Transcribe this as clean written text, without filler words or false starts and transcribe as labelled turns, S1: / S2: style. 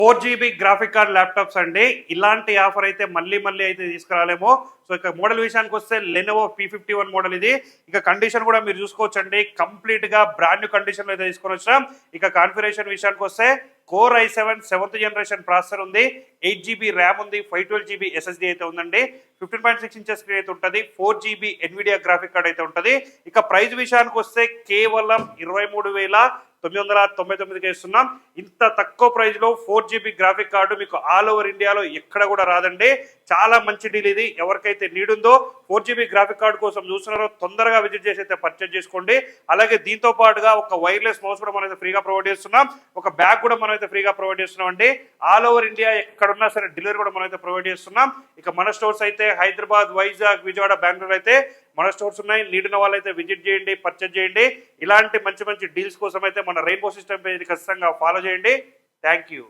S1: 4 GB graphic card laptops అండి. ఇలాంటి offer అయితే మళ్ళీ మళ్ళీ అయితే తీసుకురాలేమో. సో ఇక మోడల్ విషయానికి వస్తే లెనోవో P51 మోడల్ ఇది. ఇక కండిషన్ కూడా మీరు చూసుకోవచ్చండి. కంప్లీట్ గా బ్రాండ్ న్యూ కండిషన్ లో అయితే తీసుకొని వచ్చాం. ఇక కాన్ఫిగరేషన్ విషయానికి వస్తే core i7 7th generation processor ఉంది, 8 GB ర్యామ్ ఉంది, 512 GB SSD అయితే ఉందండి, 15.6 ఇంచెస్ స్క్రీన్ అయితే ఉంటుంది, 4 GB ఎన్విడియా గ్రాఫిక్ కార్డ్ అయితే ఉంటుంది. ఇక ప్రైస్ విషయానికి వస్తే కేవలం 23,999కి ఇస్తున్నాం. ఇంత తక్కువ ప్రైస్ లో 4 GB గ్రాఫిక్ కార్డు మీకు ఆల్ ఓవర్ ఇండియాలో ఎక్కడ కూడా రాదండి. చాలా మంచి డీల్ ఇది. ఎవరికైతే నీడ్ ఉందో 4 GB గ్రాఫిక్ కార్డు కోసం చూస్తున్నారో తొందరగా విజిట్ చేసి అయితే పర్చేజ్ చేసుకోండి. అలాగే దీంతో పాటుగా ఒక వైర్లెస్ మౌస్ కూడా మనం అయితే ఫ్రీగా ప్రొవైడ్ చేస్తున్నాం, ఒక బ్యాగ్ కూడా మనం అయితే ఫ్రీగా ప్రొవైడ్ చేస్తున్నాం అండి. ఆల్ ఓవర్ ఇండియా ఎక్కడున్నా సరే డెలివరీ కూడా మనం అయితే ప్రొవైడ్ చేస్తున్నాం. ఇక మన స్టోర్స్ అయితే హైదరాబాద్, వైజాగ్, విజయవాడ, బెంగళూరు అయితే మన స్టోర్స్ ఉన్నాయి. నీడ్ ఉన్న వాళ్ళైతే విజిట్ చేయండి, పర్చేజ్ చేయండి. ఇలాంటి మంచి మంచి డీల్స్ కోసం అయితే మన రెయిన్బో సిస్టమ్ పేజ్ ఖచ్చితంగా ఫాలో చేయండి. Thank you.